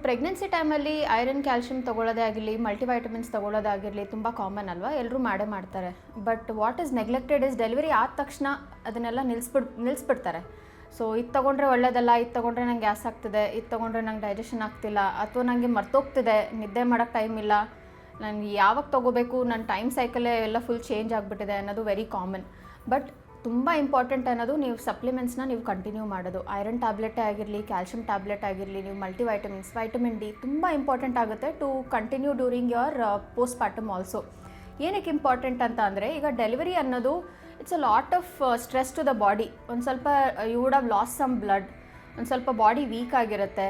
Pregnancy ಟೈಮಲ್ಲಿ iron calcium ತೊಗೊಳ್ಳೋದೇ ಆಗಿರಲಿ, ಮಲ್ಟಿವೈಟಮಿನ್ಸ್ ತೊಗೊಳ್ಳೋದಾಗಿರಲಿ ತುಂಬ ಕಾಮನ್ ಅಲ್ವಾ, ಎಲ್ಲರೂ ಮಾಡೇ ಮಾಡ್ತಾರೆ. But what is neglected is delivery ಆದ ತಕ್ಷಣ ಅದನ್ನೆಲ್ಲ ನಿಲ್ಲಿಸ್ಬಿಡ್ತಾರೆ. ಸೊ ಇದು ತೊಗೊಂಡ್ರೆ ಒಳ್ಳೇದಲ್ಲ, ಇದು ತೊಗೊಂಡ್ರೆ ನಂಗೆ ಗ್ಯಾಸ್ ಆಗ್ತಿದೆ, ಇದು ತೊಗೊಂಡ್ರೆ ನಂಗೆ ಡೈಜೆಷನ್ ಆಗ್ತಿಲ್ಲ, ಅಥವಾ ನನಗೆ ಮರ್ತೋಗ್ತಿದೆ, ನಿದ್ದೆ ಮಾಡೋಕ್ಕೆ ಟೈಮ್ ಇಲ್ಲ, ನನಗೆ ಯಾವಾಗ ತೊಗೋಬೇಕು, ನನ್ನ ಟೈಮ್ ಸೈಕಲೇ ಎಲ್ಲ ಫುಲ್ ಚೇಂಜ್ ಆಗಿಬಿಟ್ಟಿದೆ ಅನ್ನೋದು ವೆರಿ ಕಾಮನ್. ಬಟ್ ತುಂಬ ಇಂಪಾರ್ಟೆಂಟ್ ಅನ್ನೋದು ನೀವು ಸಪ್ಲಿಮೆಂಟ್ಸ್ನ ನೀವು ಕಂಟಿನ್ಯೂ ಮಾಡೋದು. ಐರನ್ ಟ್ಯಾಬ್ಲೆಟೇ ಆಗಿರಲಿ, ಕ್ಯಾಲ್ಶಿಯಂ ಟ್ಯಾಬ್ಲೆಟ್ ಆಗಿರಲಿ, ನೀವು ಮಲ್ಟಿವೈಟಮಿನ್ಸ್, ವೈಟಮಿನ್ ಡಿ ತುಂಬ ಇಂಪಾರ್ಟೆಂಟ್ ಆಗುತ್ತೆ to continue during your postpartum also. ಏನಕ್ಕೆ ಇಂಪಾರ್ಟೆಂಟ್ ಅಂತ ಅಂದರೆ, ಈಗ ಡೆಲಿವರಿ ಅನ್ನೋದು it's a lot of stress to the body. ಒಂದು ಸ್ವಲ್ಪ you would have lost some blood, ಒಂದು ಸ್ವಲ್ಪ ಬಾಡಿ ವೀಕ್ ಆಗಿರುತ್ತೆ.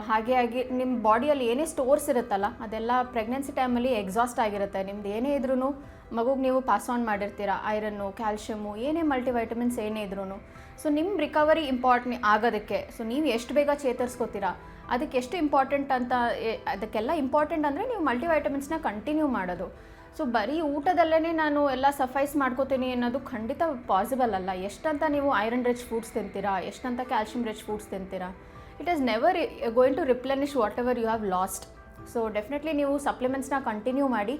ಹಾಗೆ ನಿಮ್ಮ ಬಾಡಿಯಲ್ಲಿ ಏನೇ ಸ್ಟೋರ್ಸ್ ಇರುತ್ತಲ್ಲ ಅದೆಲ್ಲ ಪ್ರೆಗ್ನೆನ್ಸಿ ಟೈಮಲ್ಲಿ ಎಕ್ಸಾಸ್ಟ್ ಆಗಿರುತ್ತೆ. ನಿಮ್ದು ಏನೇ ಇದ್ರೂ ಮಗುಗೆ ನೀವು ಪಾಸ್ ಆನ್ ಮಾಡಿರ್ತೀರ, ಐರನ್ನು, ಕ್ಯಾಲ್ಶಿಯಮು, ಏನೇ ಮಲ್ಟಿವೈಟಮಿನ್ಸ್ ಏನೇ ಇದ್ರೂ. ಸೊ ನಿಮ್ಮ ರಿಕವರಿ ಇಂಪಾರ್ಟೆಂಟ್ ಆಗೋದಕ್ಕೆ, ಸೊ ನೀವು ಎಷ್ಟು ಬೇಗ ಚೇತರಿಸ್ಕೋತೀರಾ ಅದಕ್ಕೆ ಎಷ್ಟು ಇಂಪಾರ್ಟೆಂಟ್ ಅಂತ, ಅದಕ್ಕೆಲ್ಲ ಇಂಪಾರ್ಟೆಂಟ್ ಅಂದರೆ ನೀವು ಮಲ್ಟಿವೈಟಮಿನ್ಸ್ನ ಕಂಟಿನ್ಯೂ ಮಾಡೋದು. ಸೊ ಬರೀ ಊಟದಲ್ಲೇ ನಾನು ಎಲ್ಲ ಸಫೈಸ್ ಮಾಡ್ಕೋತೀನಿ ಅನ್ನೋದು ಖಂಡಿತ ಪಾಸಿಬಲ್ ಅಲ್ಲ. ಎಷ್ಟಂತ ನೀವು ಐರನ್ ರಿಚ್ ಫುಡ್ಸ್ ತಿಂತೀರಾ, ಎಷ್ಟಂತ ಕ್ಯಾಲ್ಶಿಯಂ ರಿಚ್ ಫುಡ್ಸ್ ತಿಂತೀರಾ, it is never going to replenish whatever you have lost. So definitely ನೀವು ಸಪ್ಲಿಮೆಂಟ್ಸ್ನ ಕಂಟಿನ್ಯೂ ಮಾಡಿ.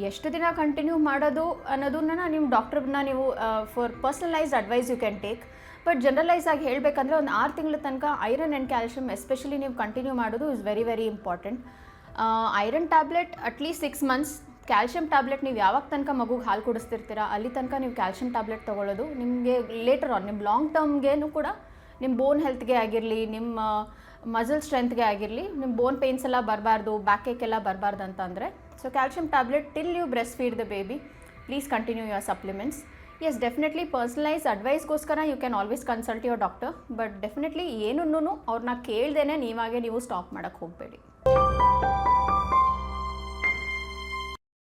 ಎಷ್ಟು ದಿನ ಕಂಟಿನ್ಯೂ ಮಾಡೋದು ಅನ್ನೋದನ್ನ ನಿಮ್ಮ ಡಾಕ್ಟ್ರನ್ನ ನೀವು for personalised advice you can take. But generalise ಆಗಿ ಹೇಳಬೇಕಂದ್ರೆ ಒಂದು 6 ತಿಂಗಳ ತನಕ ಐರನ್ ಆ್ಯಂಡ್ ಕ್ಯಾಲ್ಶಿಯಂ ಎಸ್ಪೆಷಲಿ ನೀವು ಕಂಟಿನ್ಯೂ ಮಾಡೋದು is very very important. Iron tablet at least 6 months, calcium tablet ನೀವು ಯಾವಾಗ ತನಕ ಮಗುಗೆ ಹಾಲು ಕುಡಿಸ್ತಿರ್ತೀರಾ ಅಲ್ಲಿ ತನಕ ನೀವು ಕ್ಯಾಲ್ಶಿಯಂ ಟ್ಯಾಬ್ಲೆಟ್ ತೊಗೊಳ್ಳೋದು ನಿಮಗೆ ಲೇಟರ್ ಆನ್ ನಿಮ್ಮ ಲಾಂಗ್ ಟರ್ಮ್ಗೇನು ಕೂಡ, ನಿಮ್ಮ ಬೋನ್ ಹೆಲ್ತ್ಗೆ ಆಗಿರಲಿ, ನಿಮ್ಮ ಮಸಲ್ ಸ್ಟ್ರೆಂತ್ಗೆ ಆಗಿರಲಿ, ನಿಮ್ಮ ಬೋನ್ ಪೇನ್ಸ್ ಎಲ್ಲ ಬರಬಾರ್ದು, ಬ್ಯಾಕ್ ಏಕ್ ಎಲ್ಲ ಬರಬಾರ್ದು ಅಂತ ಅಂದರೆ, so calcium tablet till you breast feed the baby, please continue your supplements. Yes, definitely personalise ಅಡ್ವೈಸ್ಗೋಸ್ಕರ you can always consult your doctor. But definitely ಏನನ್ನೂ ಅವ್ರನ್ನ ಕೇಳ್ದೇ ನೀವು ಸ್ಟಾಪ್ ಮಾಡೋಕ್ಕೆ ಹೋಗಬೇಡಿ.